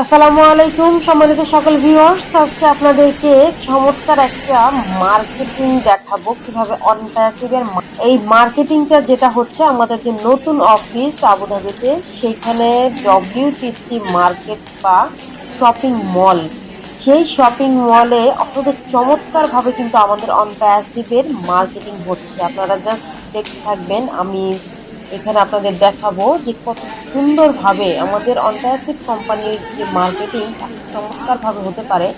আসসালামু আলাইকুম সম্মানিত সকল ভিউয়ার্স, আজকে আপনাদেরকে চমৎকার একটা মার্কেটিং দেখাবো কিভাবে অনপ্যাসিভের এই মার্কেটিংটা যেটা হচ্ছে আমাদের যে নতুন অফিস আবুধাবিতে সেইখানে ডব্লিউটিসি মার্কেট বা শপিং মল, সেই শপিং মলে অত্যন্ত চমৎকারভাবে কিন্তু আমাদের অনপ্যাসিভের মার্কেটিং হচ্ছে। আপনারা জাস্ট দেখতে থাকবেন, আমি এখানে আপনাদের দেখাবো যে কত সুন্দরভাবে আমাদের অনপ্যাসিভ কোম্পানির যে মার্কেটিং এত চমৎকারভাবে হতে পারে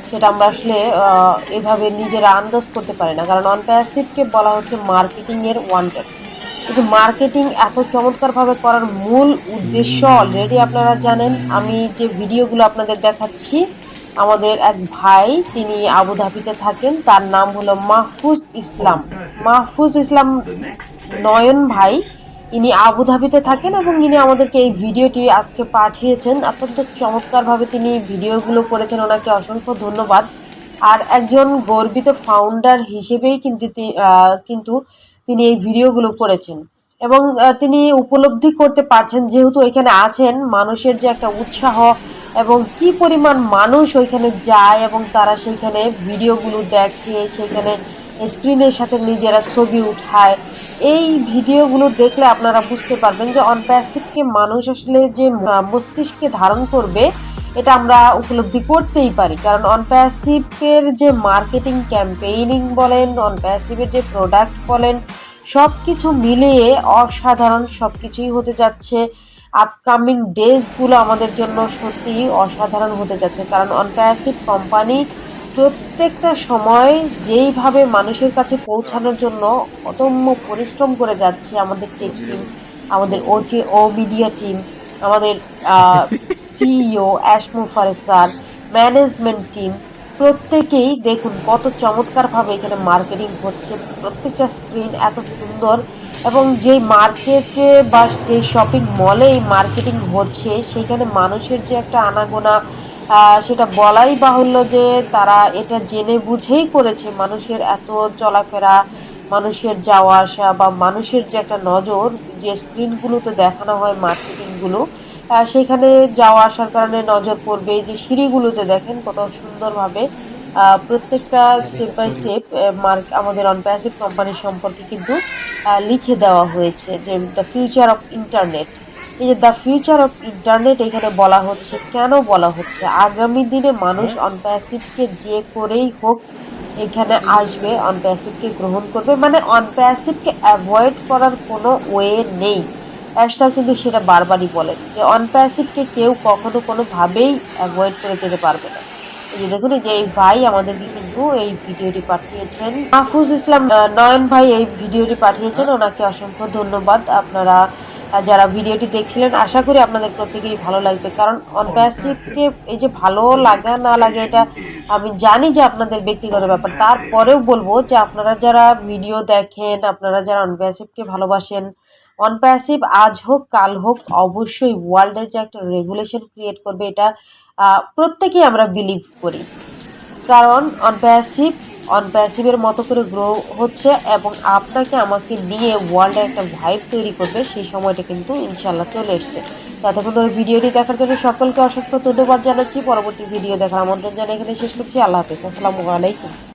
সেটা আমরা আসলে এভাবে নিজেরা আন্দাজ করতে পারি না, কারণ অনপ্যাসিভকে বলা হচ্ছে মার্কেটিংয়ের ওয়ান্ডার। এই যে মার্কেটিং এত চমৎকারভাবে করার মূল উদ্দেশ্য অলরেডি আপনারা জানেন। আমি যে ভিডিওগুলো আপনাদের দেখাচ্ছি, আমাদের এক ভাই তিনি আবুধাবিতে থাকেন, তার নাম হলো মাহফুজ ইসলাম। মাহফুজ ইসলাম নয়ন ভাই, ইনি আবুধাবিতে থাকেন এবং ইনি আমাদেরকে এই ভিডিওটি আজকে পাঠিয়েছেন। অত্যন্ত চমৎকারভাবে তিনি ভিডিওগুলো করেছেন, ওনাকে অসংখ্য ধন্যবাদ। আর একজন গর্বিত ফাউন্ডার হিসেবেই কিন্তু তিনি এই ভিডিওগুলো করেছেন এবং তিনি উপলব্ধি করতে পারছেন, যেহেতু এখানে আছেন, মানুষের যে একটা উৎসাহ এবং কি পরিমাণ মানুষ ওইখানে যায় এবং তারা সেইখানে ভিডিওগুলো দেখে, সেইখানে স্ক্রিনের সাথে নিজেরা ছবি উঠায়। এই ভিডিওগুলো দেখলে আপনারা বুঝতে পারবেন যে অনপ্যাসিভকে মানুষ আসলে যে মস্তিষ্কে ধারণ করবে এটা আমরা উপলব্ধি করতেই পারি, কারণ অনপ্যাসিভের যে মার্কেটিং ক্যাম্পেইনিং বলেন, অনপ্যাসিভের যে প্রোডাক্ট বলেন, সব কিছু মিলিয়ে অসাধারণ সব কিছুই হতে যাচ্ছে। আপকামিং ডেজগুলো আমাদের জন্য সত্যি অসাধারণ হতে যাচ্ছে, কারণ অনপ্যাসিভ কোম্পানি প্রত্যেকটা সময় যেইভাবে মানুষের কাছে পৌঁছানোর জন্য অদম্য পরিশ্রম করে যাচ্ছে, আমাদের টেক টিম, আমাদের ও মিডিয়া টিম, আমাদের সিইও অ্যাশমুফারেজ স্যার, ম্যানেজমেন্ট টিম, প্রত্যেকেই দেখুন কত চমৎকারভাবে এখানে মার্কেটিং হচ্ছে। প্রত্যেকটা স্ক্রিন এত সুন্দর এবং যে মার্কেটে বা যে শপিং মলে এই মার্কেটিং হচ্ছে সেখানে মানুষের যে একটা আনাগোনা, সেটা বলাই বাহুল্য যে তারা এটা জেনে বুঝেই করেছে। মানুষের এত চলাফেরা, মানুষের যাওয়া আসা বা মানুষের যে একটা নজর, যে স্ক্রিনগুলোতে দেখানো হয় মার্কেটিংগুলো, সেখানে যাওয়া আসার কারণে নজর পড়বে। যে সিঁড়িগুলোতে দেখেন কত সুন্দরভাবে প্রত্যেকটা স্টেপ বাই স্টেপ আমাদের অনপ্যাসিভ কোম্পানির সম্পর্কে কিন্তু লিখে দেওয়া হয়েছে, যে দ্য ফিউচার অফ ইন্টারনেট। এই যে দ্য ফিউচার অফ ইন্টারনেট এখানে বলা হচ্ছে, কেন বলা হচ্ছে? আগামী দিনে মানুষ অনপ্যাসিভকে যে করেই হোক এখানে আসবে, অনপ্যাসিভকে গ্রহণ করবে, মানে অনপ্যাসিভকে অ্যাভয়েড করার কোনো ওয়ে নেই। স্যার কিন্তু সেটা বারবারই বলেন যে অনপ্যাসিভকে কেউ কখনো কোনোভাবেই অ্যাভয়েড করে যেতে পারবে না। এই যে দেখুন, যে এই ভাই আমাদেরকে কিন্তু এই ভিডিওটি পাঠিয়েছেন, মাহফুজ ইসলাম নয়ন ভাই এই ভিডিওটি পাঠিয়েছেন, ওনাকে অসংখ্য ধন্যবাদ। আপনারা যারা ভিডিওটি দেখছিলেন, আশা করি আপনাদের প্রত্যেকেরই ভালো লাগবে, কারণ অনপ্যাসিভকে এই যে ভালো লাগা না লাগে এটা আমি জানি যে আপনাদের ব্যক্তিগত ব্যাপার। তারপরেও বলবো যে আপনারা যারা ভিডিও দেখেন, আপনারা যারা অনপ্যাসিভকে ভালোবাসেন, অনপ্যাসিভ আজ হোক কাল হোক অবশ্যই ওয়ার্ল্ডে যে একটা রেগুলেশন ক্রিয়েট করবে এটা প্রত্যেকেই আমরা বিলিভ করি, কারণ অনপ্যাসিভের মতো করে গ্রো হচ্ছে এবং আপনাকে আমাকে নিয়ে ওয়ার্ল্ডে একটা ভাইব তৈরি করবে, সেই সময়টা কিন্তু ইনশাল্লাহ চলে এসছে। ততক্ষণ ধরে ভিডিওটি দেখার জন্য সকলকে অসংখ্য ধন্যবাদ জানাচ্ছি। পরবর্তী ভিডিও দেখার আমন্ত্রণ জানিয়ে এখানে শেষ করছি। আল্লাহ হাফেজ, আসসালামু আলাইকুম।